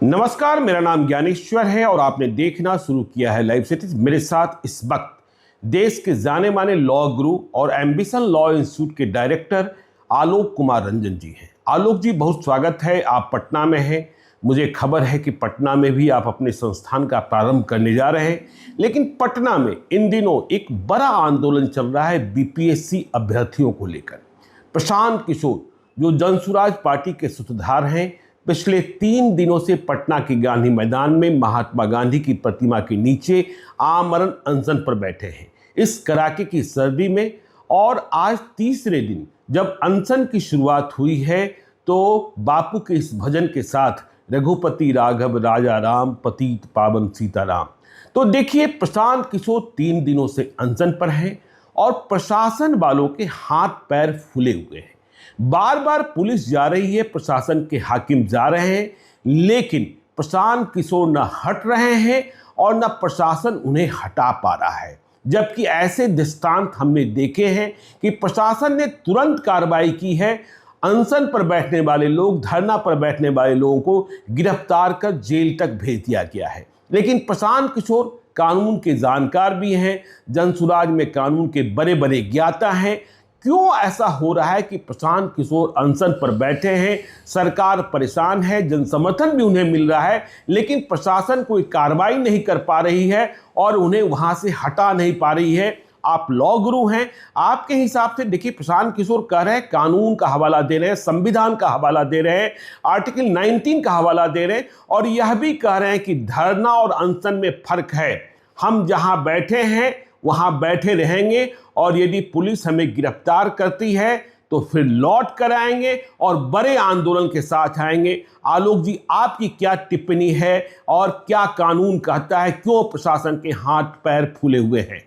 नमस्कार, मेरा नाम ज्ञानेश्वर है और आपने देखना शुरू किया है लाइव सिटीज। मेरे साथ इस वक्त देश के जाने माने लॉ गुरु और एम्बिशन लॉ इंस्टीट्यूट के डायरेक्टर आलोक कुमार रंजन जी हैं। आलोक जी, बहुत स्वागत है। आप पटना में हैं। मुझे खबर है कि पटना में भी आप अपने संस्थान का प्रारंभ करने जा रहे हैं, लेकिन पटना में इन दिनों एक बड़ा आंदोलन चल रहा है बीपीएससी अभ्यर्थियों को लेकर। प्रशांत किशोर, जो जनसुराज पार्टी के सूत्रधार हैं, पिछले 3 दिनों से पटना के गांधी मैदान में महात्मा गांधी की प्रतिमा के नीचे आमरण अनशन पर बैठे हैं इस कड़ाके की सर्दी में। और आज तीसरे दिन जब अनशन की शुरुआत हुई है तो बापू के इस भजन के साथ रघुपति राघव राजा राम पतित पावन सीताराम। तो देखिए, प्रशांत किशोर 3 दिनों से अनशन पर हैं और प्रशासन वालों के हाथ पैर फूले हुए हैं। बार बार पुलिस जा रही है, प्रशासन के हाकिम जा रहे हैं, लेकिन प्रशांत किशोर न हट रहे हैं और न प्रशासन उन्हें हटा पा रहा है। जबकि ऐसे दृष्टांत हमने देखे हैं कि प्रशासन ने तुरंत कार्रवाई की है। अनशन पर बैठने वाले लोग, धरना पर बैठने वाले लोगों को गिरफ्तार कर जेल तक भेज दिया गया है। लेकिन प्रशांत किशोर कानून के जानकार भी हैं, जनसुराज में कानून के बड़े बड़े ज्ञाता हैं। क्यों ऐसा हो रहा है कि प्रशांत किशोर अनशन पर बैठे हैं, सरकार परेशान है, जनसमर्थन भी उन्हें मिल रहा है, लेकिन प्रशासन कोई कार्रवाई नहीं कर पा रही है और उन्हें वहां से हटा नहीं पा रही है? आप लॉ गुरु हैं, आपके हिसाब से देखिए, प्रशांत किशोर कह रहे हैं, कानून का हवाला दे रहे हैं, संविधान का हवाला दे रहे हैं, आर्टिकल 19 का हवाला दे रहे हैं और यह भी कह रहे हैं कि धरना और अनशन में फर्क है। हम जहां बैठे हैं वहां बैठे रहेंगे और यदि पुलिस हमें गिरफ्तार करती है तो फिर लौट कर आएंगे और बड़े आंदोलन के साथ आएंगे। आलोक जी, आपकी क्या टिप्पणी है और क्या कानून कहता है? क्यों प्रशासन के हाथ पैर फूले हुए हैं?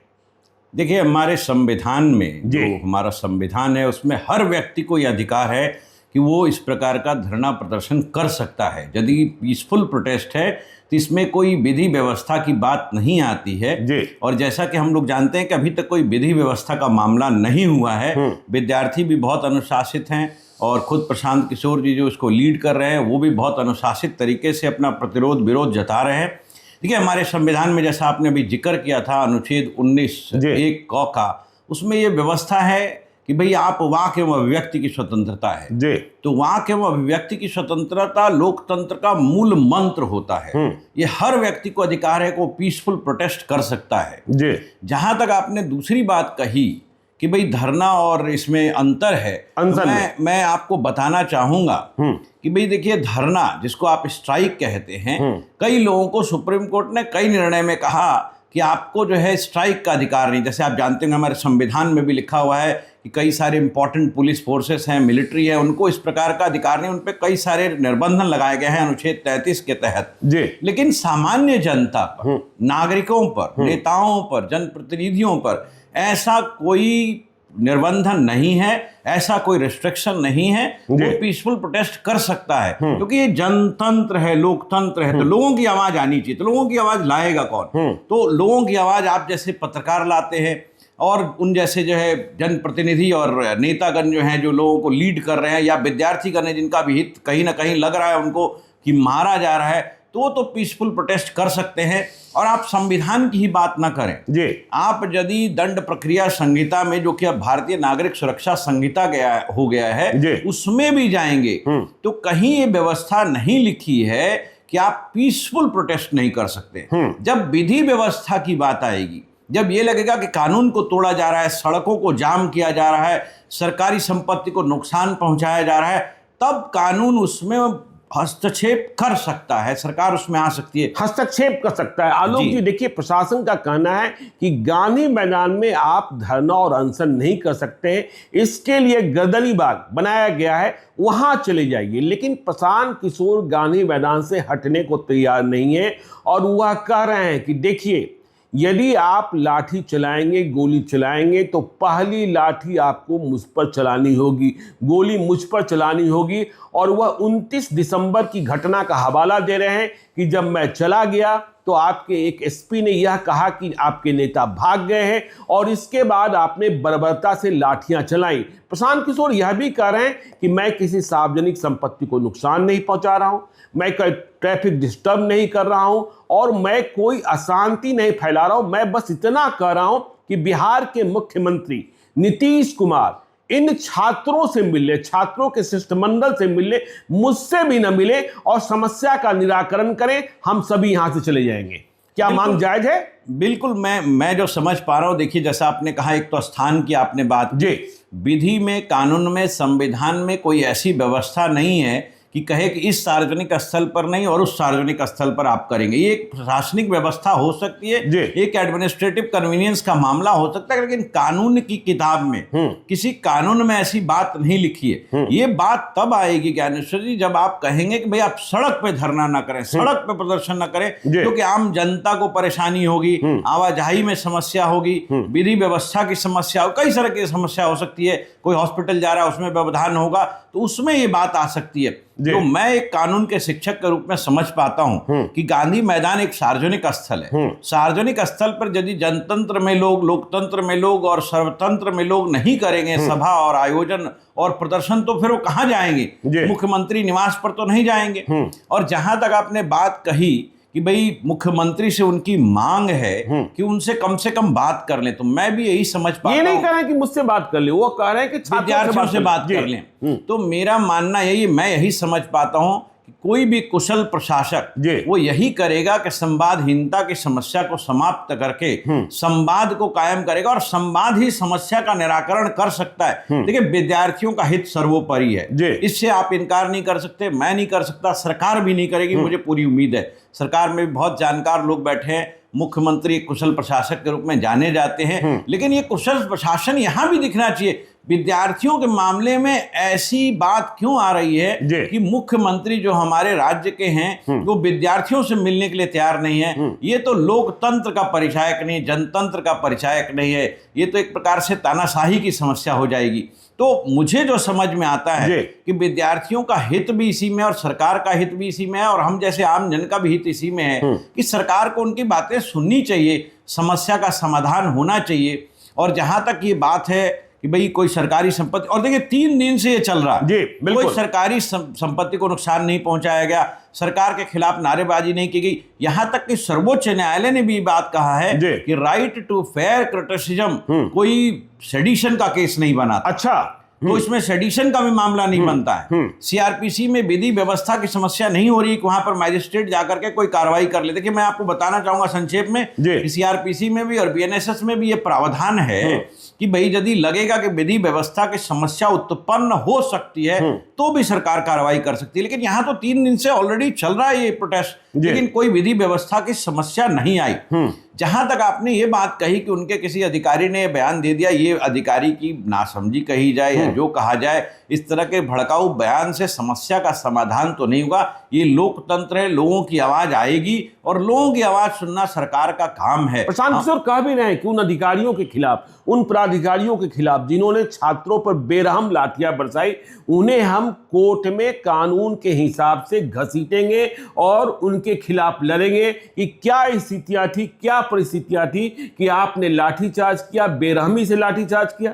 देखिए, हमारे संविधान में जो हमारा संविधान है उसमें हर व्यक्ति को यह अधिकार है कि वो इस प्रकार का धरना प्रदर्शन कर सकता है। यदि पीसफुल प्रोटेस्ट है तो इसमें कोई विधि व्यवस्था की बात नहीं आती है। और जैसा कि हम लोग जानते हैं कि अभी तक कोई विधि व्यवस्था का मामला नहीं हुआ है। विद्यार्थी भी बहुत अनुशासित हैं और खुद प्रशांत किशोर जी जो इसको लीड कर रहे हैं वो भी बहुत अनुशासित तरीके से अपना प्रतिरोध विरोध जता रहे हैं। देखिए, हमारे संविधान में जैसा आपने अभी जिक्र किया था अनुच्छेद 19(1) क का, उसमें ये व्यवस्था है कि भाई आप वाक एवं अभिव्यक्ति की स्वतंत्रता है। तो वाक एवं अभिव्यक्ति की स्वतंत्रता लोकतंत्र का मूल मंत्र होता है। ये हर व्यक्ति को अधिकार है कि वो पीसफुल प्रोटेस्ट कर सकता है। जहां तक आपने दूसरी बात कही कि भाई धरना और इसमें अंतर है, तो मैं आपको बताना चाहूंगा कि भाई देखिए, धरना जिसको आप स्ट्राइक कहते हैं, कई लोगों को सुप्रीम कोर्ट ने कई निर्णय में कहा कि आपको जो है स्ट्राइक का अधिकार नहीं। जैसे आप जानते हैं हमारे संविधान में भी लिखा हुआ है कि कई सारे इंपॉर्टेंट पुलिस फोर्सेस हैं, मिलिट्री है, उनको इस प्रकार का अधिकार नहीं, उन पर कई सारे निर्बंधन लगाए गए हैं अनुच्छेद 33 के तहत। लेकिन सामान्य जनता पर, नागरिकों पर, नेताओं पर, जनप्रतिनिधियों पर ऐसा कोई निर्बंधन नहीं है, ऐसा कोई रिस्ट्रिक्शन नहीं है। वो पीसफुल प्रोटेस्ट कर सकता है क्योंकि ये जनतंत्र है, लोकतंत्र है। तो लोगों की आवाज आनी चाहिए। तो लोगों की आवाज लाएगा कौन? तो लोगों की आवाज आप जैसे पत्रकार लाते हैं और उन जैसे जो है जनप्रतिनिधि और नेतागण जो हैं, जो लोगों को लीड कर रहे हैं, या विद्यार्थीगण हैं जिनका भी हित कहीं ना कहीं लग रहा है उनको कि मारा जा रहा है, तो पीसफुल प्रोटेस्ट कर सकते हैं। और आप संविधान की ही बात ना करें, आप यदि दंड प्रक्रिया संहिता में, जो कि अब भारतीय नागरिक सुरक्षा संहिता हो गया है, उसमें भी जाएंगे तो कहीं ये व्यवस्था नहीं लिखी है कि आप पीसफुल प्रोटेस्ट नहीं कर सकते। जब विधि व्यवस्था की बात आएगी, जब ये लगेगा कि कानून को तोड़ा जा रहा है, सड़कों को जाम किया जा रहा है, सरकारी संपत्ति को नुकसान पहुंचाया जा रहा है, तब कानून उसमें हस्तक्षेप कर सकता है, सरकार उसमें आ सकती है, हस्तक्षेप कर सकता है। आलोक जी, देखिए, प्रशासन का कहना है कि गांधी मैदान में आप धरना और अनशन नहीं कर सकते हैं, इसके लिए गर्दनी बाग बनाया गया है, वहां चले जाइए। लेकिन प्रशांत किशोर गांधी मैदान से हटने को तैयार नहीं है और वह कह रहे हैं कि देखिए, यदि आप लाठी चलाएंगे, गोली चलाएंगे, तो पहली लाठी आपको मुझ पर चलानी होगी, गोली मुझ पर चलानी होगी। और वह 29 दिसंबर की घटना का हवाला दे रहे हैं कि कि जब मैं चला गया तो आपके एक एसपी ने यह कहा कि आपके नेता भाग गए हैं और इसके बाद आपने बर्बरता से लाठियां चलाई। प्रशांत किशोर यह भी कह रहे हैं कि मैं किसी सार्वजनिक संपत्ति को नुकसान नहीं पहुंचा रहा हूं, मैं कोई ट्रैफिक डिस्टर्ब नहीं कर रहा हूं और मैं कोई अशांति नहीं फैला रहा हूं। मैं बस इतना कह रहा हूं कि बिहार के मुख्यमंत्री नीतीश कुमार इन छात्रों से मिले, छात्रों के शिष्टमंडल से मिले, मुझसे भी न मिले और समस्या का निराकरण करें। हम सभी यहां से चले जाएंगे। क्या मांग जायज है? बिल्कुल, मैं जो समझ पा रहा हूं, देखिए जैसा आपने कहा, एक तो स्थान की आपने बात जी, विधि में, कानून में, संविधान में कोई ऐसी व्यवस्था नहीं है कि कहे कि इस सार्वजनिक स्थल पर नहीं और उस सार्वजनिक स्थल पर आप करेंगे। ये एक प्रशासनिक व्यवस्था हो सकती है, एक एडमिनिस्ट्रेटिव कन्वीनियंस का मामला हो सकता है, लेकिन कानून की किताब में किसी कानून में ऐसी बात नहीं लिखी है। ये बात तब आएगी ज्ञानेश्वर जी जब आप कहेंगे कि भाई आप सड़क पे धरना ना करें, सड़क पे प्रदर्शन ना करें, क्योंकि आम जनता को परेशानी होगी, आवाजाही में समस्या होगी, विधि व्यवस्था की समस्या हो, कई तरह की समस्या हो सकती है। कोई हॉस्पिटल जा रहा है उसमें व्यवधान होगा तो उसमें ये बात आ सकती है। तो मैं एक कानून के शिक्षक के रूप में समझ पाता हूं कि गांधी मैदान एक सार्वजनिक स्थल है। सार्वजनिक स्थल पर यदि जनतंत्र में लोग, लोकतंत्र में लोग और सर्वतंत्र में लोग नहीं करेंगे सभा और आयोजन और प्रदर्शन, तो फिर वो कहां जाएंगे? मुख्यमंत्री निवास पर तो नहीं जाएंगे। और जहां तक आपने बात कही कि भाई मुख्यमंत्री से उनकी मांग है कि उनसे कम से कम बात कर लें, तो मैं भी यही समझ पाता हूं। ये नहीं कह रहे कि मुझसे बात कर ले, वो कह रहे हैं कि विद्यार्थियों से बात कर लें। तो मेरा मानना यही, मैं यही समझ पाता हूं कि कोई भी कुशल प्रशासक वो यही करेगा कि संवादहीनता की समस्या को समाप्त करके संवाद को कायम करेगा, और संवाद ही समस्या का निराकरण कर सकता है। देखिए, विद्यार्थियों का हित सर्वोपरि है, इससे आप इनकार नहीं कर सकते, मैं नहीं कर सकता, सरकार भी नहीं करेगी, मुझे पूरी उम्मीद है। सरकार में भी बहुत जानकार लोग बैठे हैं, मुख्यमंत्री कुशल प्रशासक के रूप में जाने जाते हैं, लेकिन ये कुशल प्रशासन यहां भी दिखना चाहिए। विद्यार्थियों के मामले में ऐसी बात क्यों आ रही है कि मुख्यमंत्री जो हमारे राज्य के हैं वो विद्यार्थियों से मिलने के लिए तैयार नहीं है? ये तो लोकतंत्र का परिचायक नहीं, जनतंत्र का परिचायक नहीं है, ये तो एक प्रकार से तानाशाही की समस्या हो जाएगी। तो मुझे जो समझ में आता है कि विद्यार्थियों का हित भी इसी में और सरकार का हित भी इसी में है, और हम जैसे आम जन का भी हित इसी में है कि सरकार को उनकी बातें सुननी चाहिए, समस्या का समाधान होना चाहिए। और जहां तक ये बात है कि भाई कोई सरकारी संपत्ति, और देखिए 3 दिन से ये चल रहा है, कोई सरकारी संपत्ति को नुकसान नहीं पहुंचाया गया, सरकार के खिलाफ नारेबाजी नहीं की गई। यहां तक कि सर्वोच्च न्यायालय ने भी बात कहा है कि राइट टू फेयर क्रिटिसिज्म कोई सेडिशन का केस नहीं बना। अच्छा, तो इसमें सेडिशन का भी मामला नहीं बनता है। सीआरपीसी में विधि व्यवस्था की समस्या नहीं हो रही कि वहां पर मैजिस्ट्रेट जाकर के कोई कार्रवाई कर ले। देखिए, मैं आपको बताना चाहूंगा संक्षेप में कि सीआरपीसी में भी और बीएनएसएस में भी ये प्रावधान है कि भाई यदि लगेगा कि विधि व्यवस्था की समस्या उत्पन्न हो सकती है तो भी सरकार कार्रवाई कर सकती है। लेकिन यहां तो 3 दिन से ऑलरेडी चल रहा है ये प्रोटेस्ट, लेकिन कोई विधि व्यवस्था की समस्या नहीं आई। जहां तक आपने ये बात कही कि उनके किसी अधिकारी ने बयान दे दिया, ये अधिकारी की नासमझी कही जाए या जो कहा जाए, इस तरह के भड़काऊ बयान से समस्या का समाधान तो नहीं होगा। ये लोकतंत्र है, लोगों की आवाज आएगी और लोगों की आवाज सुनना सरकार का काम है। प्रशांत किशोर कह भी रहे हैं कि उन अधिकारियों के खिलाफ, उन पदाधिकारियों के खिलाफ जिन्होंने छात्रों पर बेरहम लाठियां बरसाई, उन्हें हम कोर्ट में कानून के हिसाब से घसीटेंगे और उनके खिलाफ लड़ेंगे कि क्या स्थितियां थी, क्या परिस्थितियां थी कि आपने लाठीचार्ज किया, बेरहमी से लाठीचार्ज किया।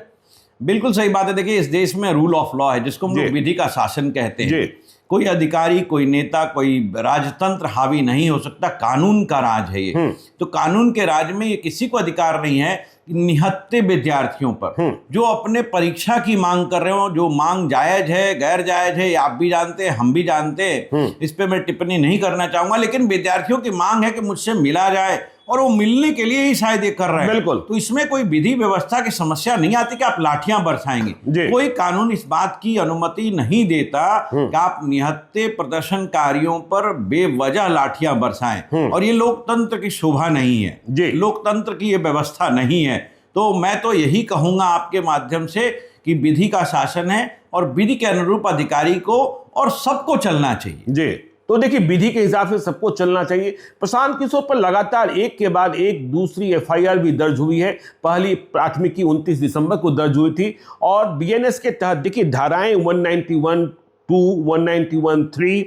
बिल्कुल सही बात है। देखिए, इस देश में रूल ऑफ लॉ है, जिसको हम लोग विधि का शासन कहते हैं। कोई अधिकारी, कोई नेता, कोई राजतंत्र हावी नहीं हो सकता, कानून का राज है ये। तो कानून के राज में ये किसी को अधिकार नहीं है निहत्थे विद्यार्थियों पर जो अपने परीक्षा की मांग कर रहे हो, जो मांग जायज है, गैर जायज है, आप भी जानते हैं, हम भी जानते हैं, इस पे मैं टिप्पणी नहीं करना चाहूंगा। लेकिन विद्यार्थियों की मांग है कि मुझसे मिला जाए, और वो मिलने के लिए ही शायद ये कर रहे हैं। बिल्कुल। तो इसमें कोई विधि व्यवस्था की समस्या नहीं आती कि आप लाठियां बरसाएंगे। कोई कानून इस बात की अनुमति नहीं देता कि आप निहत्थे प्रदर्शनकारियों पर बेवजह लाठियां बरसाएं, और ये लोकतंत्र की शोभा नहीं है, लोकतंत्र की ये व्यवस्था नहीं है। तो मैं तो यही कहूंगा आपके माध्यम से कि विधि का शासन है और विधि के अनुरूप अधिकारी को और सबको चलना चाहिए। तो देखिए, विधि के हिसाब से सबको चलना चाहिए। प्रशांत किशोर पर लगातार एक के बाद एक दूसरी एफआईआर भी दर्ज हुई है। पहली प्राथमिकी 29 दिसंबर को दर्ज हुई थी, और बीएनएस के तहत देखिए धाराएं 191(2), 191(3),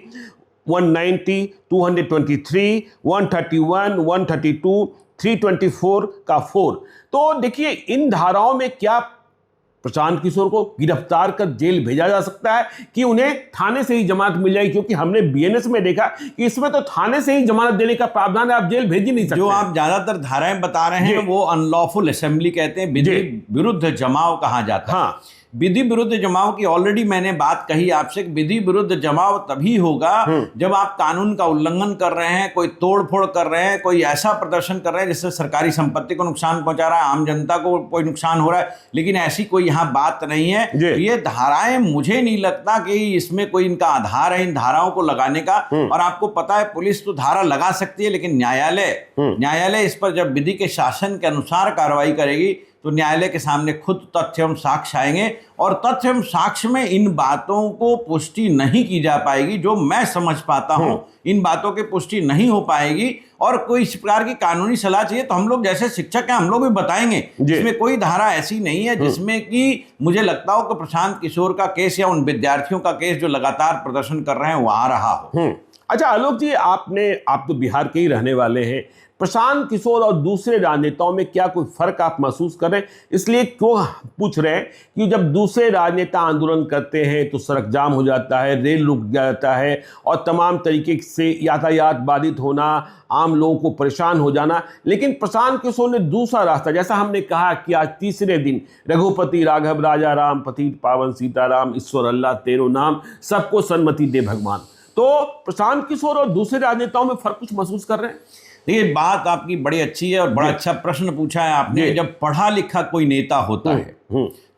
190, 223, 131, 132, 324 का 4। तो देखिए इन धाराओं में क्या प्रशांत किशोर को गिरफ्तार कर जेल भेजा जा सकता है कि उन्हें थाने से ही जमानत मिल जाएगी? क्योंकि हमने बीएनएस में देखा कि इसमें तो थाने से ही जमानत देने का प्रावधान है, आप जेल भेज ही नहीं सकते। जो आप ज्यादातर धाराएं बता रहे हैं वो अनलॉफुल असेंबली कहते हैं, विधि विरुद्ध जमाव कहा जाता है। हाँ, विधि विरुद्ध जमाव की ऑलरेडी मैंने बात कही आपसे। विधि विरुद्ध जमाव तभी होगा जब आप कानून का उल्लंघन कर रहे हैं, कोई तोड़फोड़ कर रहे हैं, कोई ऐसा प्रदर्शन कर रहे हैं जिससे सरकारी संपत्ति को नुकसान पहुंचा रहा है, आम जनता को कोई नुकसान हो रहा है, लेकिन ऐसी कोई यहाँ बात नहीं है। ये धाराएं मुझे नहीं लगता कि इसमें कोई इनका आधार है इन धाराओं को लगाने का। और आपको पता है पुलिस तो धारा लगा सकती है, लेकिन न्यायालय इस पर जब विधि के शासन के अनुसार कार्रवाई करेगी तो न्यायालय के सामने खुद तथ्य एवं साक्ष्य आएंगे, और तथ्य एवं साक्ष्य में इन बातों को पुष्टि नहीं की जा पाएगी। जो मैं समझ पाता हूं इन बातों की पुष्टि नहीं हो पाएगी। और कोई इस प्रकार की कानूनी सलाह चाहिए तो हम लोग जैसे शिक्षक हैं हम लोग भी बताएंगे। इसमें कोई धारा ऐसी नहीं है जिसमें कि मुझे लगता हो कि प्रशांत किशोर का केस या उन विद्यार्थियों का केस जो लगातार प्रदर्शन कर रहे हैं वो आ रहा हो। अच्छा आलोक जी, आप तो बिहार के ही रहने वाले हैं, प्रशांत किशोर और दूसरे राजनेताओं में क्या कोई फर्क आप महसूस कर रहे हैं? इसलिए क्यों पूछ रहे हैं कि जब दूसरे राजनेता आंदोलन करते हैं तो सड़क जाम हो जाता है, रेल रुक जाता है और तमाम तरीके से यातायात बाधित होना, आम लोगों को परेशान हो जाना, लेकिन प्रशांत किशोर ने दूसरा रास्ता, जैसा हमने कहा कि आज तीसरे दिन रघुपति राघव राजा राम पतित पावन सीताराम ईश्वर अल्लाह तेरो नाम सबको सन्मति दे भगवान। तो प्रशांत किशोर और दूसरे राजनेताओं में फर्क कुछ महसूस कर रहे हैं? देखिए बात आपकी बड़ी अच्छी है और बड़ा अच्छा प्रश्न पूछा है आपने। जब पढ़ा लिखा कोई नेता होता है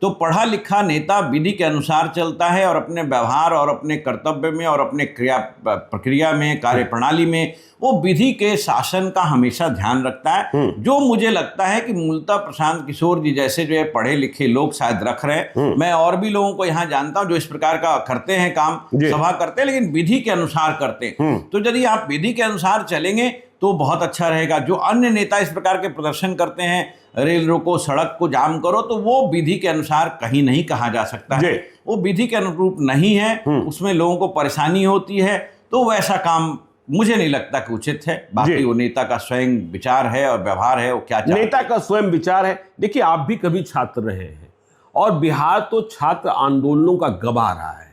तो पढ़ा लिखा नेता विधि के अनुसार चलता है और अपने व्यवहार और अपने कर्तव्य में और अपने प्रक्रिया में, कार्य प्रणाली में वो विधि के शासन का हमेशा ध्यान रखता है। जो मुझे लगता है कि मूलतः प्रशांत किशोर जी जैसे जो है पढ़े लिखे लोग शायद रख रहे हैं। मैं और भी लोगों को यहाँ जानता हूँ जो इस प्रकार का करते हैं काम, सभा करते हैं लेकिन विधि के अनुसार करते हैं। तो यदि आप विधि के अनुसार चलेंगे तो बहुत अच्छा रहेगा। जो अन्य नेता इस प्रकार के प्रदर्शन करते हैं, रेल रोको, सड़क को जाम करो, तो वो विधि के अनुसार कहीं नहीं कहा जा सकता है, वो विधि के अनुरूप नहीं है, उसमें लोगों को परेशानी होती है। तो वैसा काम मुझे नहीं लगता कि उचित है। बाकी वो नेता का स्वयं विचार है और व्यवहार है, वो क्या नेता का स्वयं विचार है। देखिए आप भी कभी छात्र रहे हैं और बिहार तो छात्र आंदोलनों का गवाह रहा है,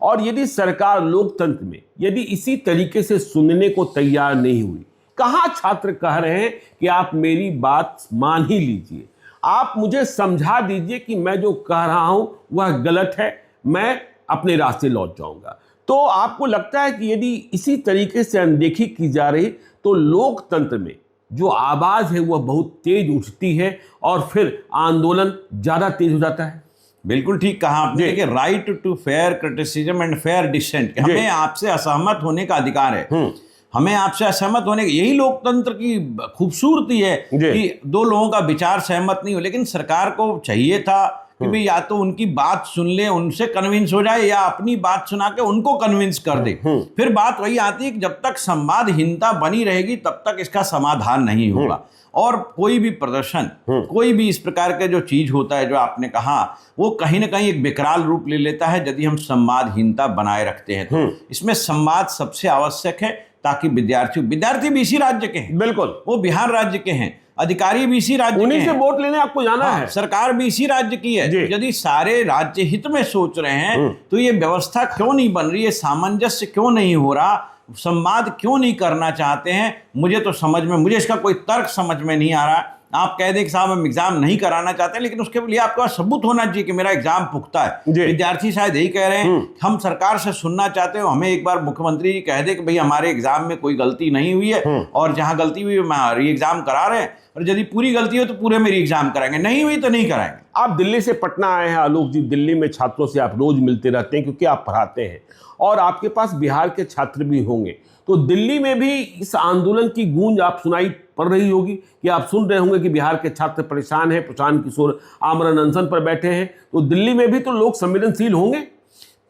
और यदि सरकार लोकतंत्र में यदि इसी तरीके से सुनने को तैयार नहीं हुई, कहाँ छात्र कह रहे हैं कि आप मेरी बात मान ही लीजिए, आप मुझे समझा दीजिए कि मैं जो कह रहा हूं वह गलत है, मैं अपने रास्ते लौट जाऊंगा। तो आपको लगता है कि यदि इसी तरीके से अनदेखी की जा रही तो लोकतंत्र में जो आवाज है वह बहुत तेज उठती है और फिर आंदोलन ज्यादा तेज हो जाता है? बिल्कुल ठीक कहा आपने कि right to fair criticism and fair dissent, हमें आपसे असहमत होने का अधिकार है। हमें आपसे असहमत होने की, यही लोकतंत्र की खूबसूरती है कि दो लोगों का विचार सहमत नहीं हो। लेकिन सरकार को चाहिए था कि भाई या तो उनकी बात सुन ले, उनसे कन्विंस हो जाए, या अपनी बात सुना के उनको कन्विंस कर दे। फिर बात वही आती है कि जब तक संवादहीनता बनी रहेगी तब तक इसका समाधान नहीं होगा। और कोई भी प्रदर्शन, कोई भी इस प्रकार का जो चीज होता है जो आपने कहा, वो कहीं ना कहीं एक विकराल रूप ले लेता है यदि हम संवादहीनता बनाए रखते हैं। तो इसमें संवाद सबसे आवश्यक है ताकि विद्यार्थी भी इसी राज्य के हैं, बिल्कुल वो बिहार राज्य के हैं, अधिकारी भी इसी राज्य के हैं, उन्हीं से वोट लेने आपको जाना है, सरकार भी इसी राज्य की है। यदि सारे राज्य हित में सोच रहे हैं तो ये व्यवस्था क्यों नहीं बन रही है, सामंजस्य क्यों नहीं हो रहा, संवाद क्यों नहीं करना चाहते हैं? मुझे इसका कोई तर्क समझ में नहीं आ रहा। आप कह दें कि साहब हम एग्जाम नहीं कराना चाहते, लेकिन उसके लिए आपके पास सबूत होना चाहिए कि मेरा एग्जाम पुख्ता है। विद्यार्थी शायद यही कह रहे हैं, हम सरकार से सुनना चाहते हो, हमें एक बार मुख्यमंत्री जी कह दे कि भाई हमारे एग्जाम में कोई गलती नहीं हुई है, और जहां गलती हुई है री एग्जाम करा रहे हैं, और यदि पूरी गलती हो तो पूरे में री एग्जाम कराएंगे, नहीं हुई तो नहीं कराएंगे। आप दिल्ली से पटना आए हैं आलोक जी, दिल्ली में छात्रों से आप रोज मिलते रहते हैं क्योंकि आप पढ़ाते हैं और आपके पास बिहार के छात्र भी होंगे, तो दिल्ली में भी इस आंदोलन की गूंज आप सुनाई पड़ रही होगी कि आप सुन रहे होंगे कि बिहार के छात्र परेशान हैं, प्रशांत किशोर आमरण अनशन पर बैठे हैं, तो दिल्ली में भी तो लोग संवेदनशील होंगे।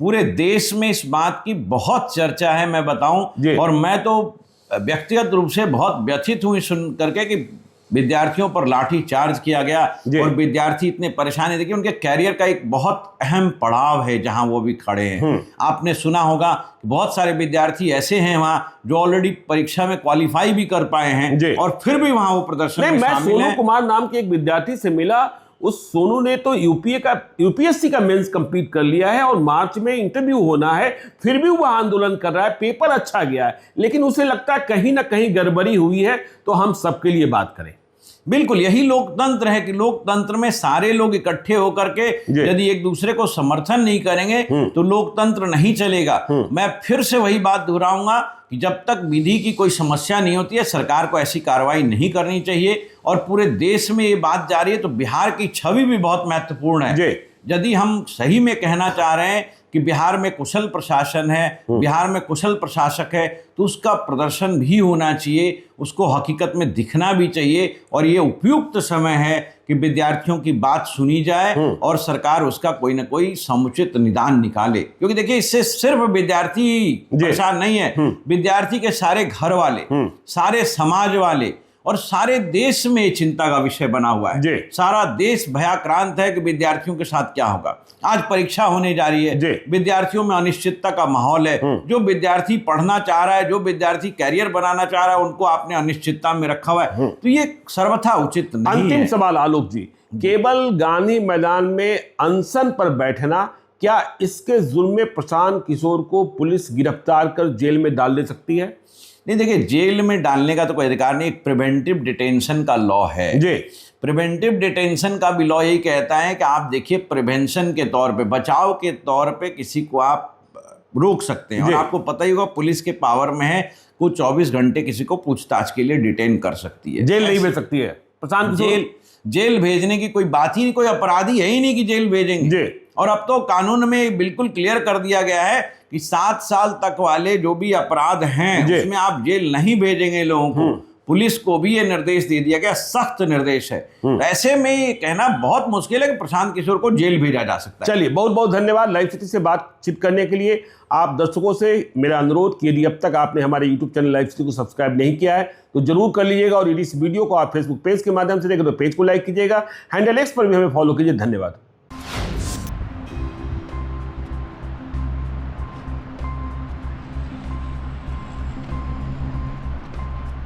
पूरे देश में इस बात की बहुत चर्चा है, मैं बताऊं, और मैं तो व्यक्तिगत रूप से बहुत व्यथित हूं सुन करके कि विद्यार्थियों पर लाठी चार्ज किया गया और विद्यार्थी इतने परेशान है। देखिए उनके कैरियर का एक बहुत अहम पड़ाव है जहां वो भी खड़े हैं। आपने सुना होगा कि बहुत सारे विद्यार्थी ऐसे हैं वहां जो ऑलरेडी परीक्षा में क्वालिफाई भी कर पाए हैं और फिर भी वहां वो प्रदर्शन में मैं शामिल हैं। सोनू कुमार नाम के एक विद्यार्थी से मिला। उस सोनू ने तो यूपीएससी का मेंस कंप्लीट कर लिया है और मार्च में इंटरव्यू होना है, फिर भी वह आंदोलन कर रहा है। पेपर अच्छा गया है, लेकिन उसे लगता है कहीं ना कहीं गड़बड़ी हुई है। तो हम सबके लिए बात करें। बिल्कुल यही लोकतंत्र है कि लोकतंत्र में सारे लोग इकट्ठे होकर के यदि एक दूसरे को समर्थन नहीं करेंगे तो लोकतंत्र नहीं चलेगा। मैं फिर से वही बात दोहराऊंगा कि जब तक विधि की कोई समस्या नहीं होती है सरकार को ऐसी कार्रवाई नहीं करनी चाहिए। और पूरे देश में ये बात जारी है तो बिहार की छवि भी बहुत महत्वपूर्ण है। यदि हम सही में कहना चाह रहे हैं कि बिहार में कुशल प्रशासन है, बिहार में कुशल प्रशासक है, तो उसका प्रदर्शन भी होना चाहिए, उसको हकीकत में दिखना भी चाहिए। और ये उपयुक्त समय है कि विद्यार्थियों की बात सुनी जाए और सरकार उसका कोई ना कोई समुचित निदान निकाले। क्योंकि देखिए इससे सिर्फ विद्यार्थी परेशान नहीं है, विद्यार्थी के सारे घर वाले, सारे समाज वाले और सारे देश में चिंता का विषय बना हुआ है। सारा देश भयाक्रांत है कि विद्यार्थियों के साथ क्या होगा। आज परीक्षा होने जा रही है, विद्यार्थियों में अनिश्चितता का माहौल है। जो विद्यार्थी पढ़ना चाह रहा है, जो विद्यार्थी कैरियर बनाना चाह रहा है, उनको आपने अनिश्चितता में रखा हुआ है। तो ये सर्वथा उचित नहीं है। अंतिम सवाल आलोक जी, केवल गांधी मैदान में अनशन पर बैठना, क्या इसके जुल्म में प्रशांत किशोर को पुलिस गिरफ्तार कर जेल में डाल दे सकती है? नहीं, देखिए जेल में डालने का तो कोई अधिकार नहीं। एक प्रिवेंटिव डिटेंशन का लॉ है। प्रिवेंटिव डिटेंशन का भी लॉ यही कहता है कि आप देखिए प्रिवेंशन के तौर पे, बचाव के तौर पे किसी को आप रोक सकते हैं। और आपको पता ही होगा पुलिस के पावर में है वो 24 घंटे किसी को पूछताछ के लिए डिटेन कर सकती है। जेल नहीं भेज सकती है प्रशांत? जेल भेजने की कोई बात ही नहीं, कोई अपराधी है ही नहीं कि जेल भेजेंगे। और अब तो कानून में बिल्कुल क्लियर कर दिया गया है कि 7 साल तक वाले जो भी अपराध हैं उसमें आप जेल नहीं भेजेंगे लोगों को। पुलिस को भी ये निर्देश दे दिया गया, सख्त निर्देश है। तो ऐसे में ये कहना बहुत मुश्किल है कि प्रशांत किशोर को जेल भेजा जा सकता है। चलिए, बहुत बहुत धन्यवाद लाइव सिटी से बातचीत करने के लिए। आप दर्शकों से मेरा अनुरोध कि यदि अब तक आपने हमारे यूट्यूब चैनल लाइव सिटी को सब्सक्राइब नहीं किया है तो जरूर कर लीजिएगा। और यदि इस वीडियो को आप फेसबुक पेज के माध्यम से देखें तो पेज को लाइक कीजिएगा। हैंडल एक्स पर भी हमें फॉलो कीजिए। धन्यवाद।